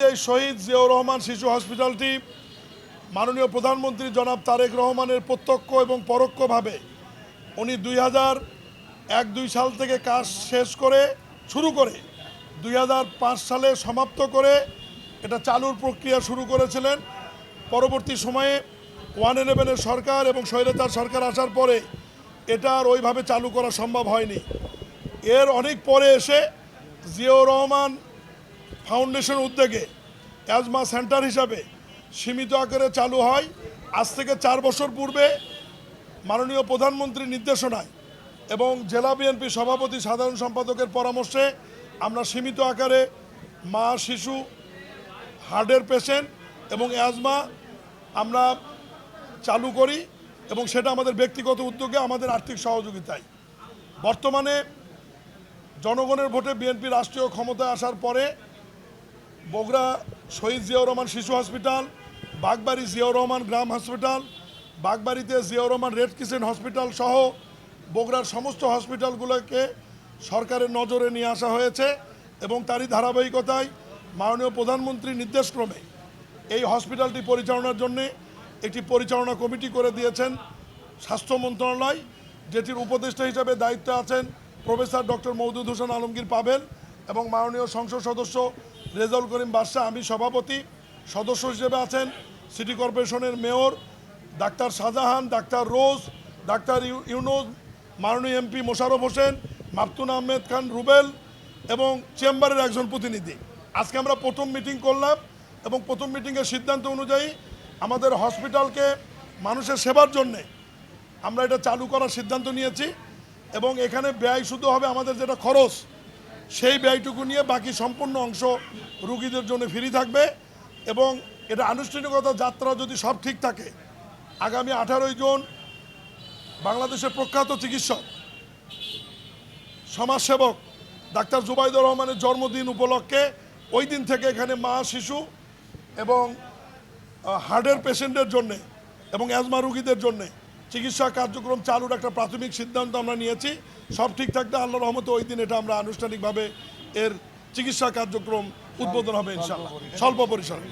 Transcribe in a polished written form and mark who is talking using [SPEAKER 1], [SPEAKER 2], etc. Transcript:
[SPEAKER 1] এই শহীদ জিয়াউর রহমান শিশু হসপিটালটি মাননীয় প্রধানমন্ত্রী জনাব তারেক রহমানের প্রত্যক্ষ এবং পরোক্ষভাবে উনি 2001-2 সাল থেকে কাজ শুরু করে 2005 সালে সমাপ্ত করে এটা চালুর প্রক্রিয়া শুরু করেছিলেন। পরবর্তী সময়ে 111-এর সরকার এবং স্বৈরাচার সরকার আসার পরে এটা আর ওইভাবে চালু করা সম্ভব হয়নি। এর অনেক পরে এসে জিয়াউর রহমান ফাউন্ডেশন উদ্যোগে অ্যাজমা সেন্টার হিসাবে সীমিত আকারে চালু হয়। আজ থেকে 4 বছর পূর্বে মাননীয় প্রধানমন্ত্রীর নির্দেশনায় এবং জেলা বিএনপি সভাপতি সাধারণ সম্পাদকের পরামর্শে আমরা সীমিত আকারে মা শিশু হার্টের পেশেন্ট এবং অ্যাজমা আমরা চালু করি এবং সেটা আমাদের ব্যক্তিগত উদ্যোগে আমাদের আর্থিক সহযোগিতায়। বর্তমানে জনগণের ভোটে বিএনপি রাষ্ট্রীয় ক্ষমতায় আসার পরে বগুড়া শহীদ জিয়াউর রহমান শিশু হসপিটাল, বাগবাড়ি জিয়াউর রহমান গ্রাম হসপিটাল, বাগবাড়িতে Ziaur Rahman red crescent hospital সহ বগুড়ার সমস্ত হসপিটালগুলোকে সরকারের নজরে নিয়ে আসা হয়েছে এবং তারই ধারাবাহিকতায় মাননীয় প্রধানমন্ত্রীর নির্দেশক্রমে এই হসপিটালটি পরিচালনার জন্যে একটি পরিচালনা কমিটি করে দিয়েছেন স্বাস্থ্য মন্ত্রণালয়, যেটির উপদেষ্টা হিসাবে দায়িত্বে আছেন প্রফেসর ডক্টর মওদুদ হোসেন আলমগীর পাবেল এবং মাননীয় সংসদ সদস্য রেজাউল করিম বাদশা। আমি সভাপতি, সদস্য হিসেবে আছেন সিটি কর্পোরেশনের মেয়র ডাক্তার শাহজাহান, ডাক্তার রোজ, ডাক্তার ইউনুস, মাননীয় এমপি মোশাররফ হোসেন, মাফতুন আহমেদ খান রুবেল এবং চেম্বারের একজন প্রতিনিধি। আজকে আমরা প্রথম মিটিং করলাম এবং প্রথম মিটিংয়ের সিদ্ধান্ত অনুযায়ী আমাদের হসপিটালকে মানুষের সেবার জন্যে আমরা এটা চালু করার সিদ্ধান্ত নিয়েছি এবং এখানে ব্যয় শুধু হবে আমাদের যেটা খরচ, সেই ব্যয়টুকু নিয়ে বাকি সম্পূর্ণ অংশ রুগীদের জন্য ফ্রি থাকবে এবং এটা আনুষ্ঠানিকতা যাত্রা যদি সব ঠিক থাকে আগামী 18 জুন বাংলাদেশের প্রখ্যাত চিকিৎসক সমাজসেবক ডাক্তার জুবাইদুর রহমানের জন্মদিন উপলক্ষে ওই দিন থেকে এখানে মা শিশু এবং হার্টের পেশেন্টের জন্যে এবং অ্যাজমা রুগীদের জন্যে চিকিৎসা কার্যক্রম চালুর একটা প্রাথমিক সিদ্ধান্ত আমরা নিয়েছি। সব ঠিক থাকতে আল্লাহর রহমতে ওই দিন এটা আমরা আনুষ্ঠানিকভাবে এর চিকিৎসা কার্যক্রম উদ্বোধন হবে ইনশাআল্লাহ, স্বল্প পরিসরে।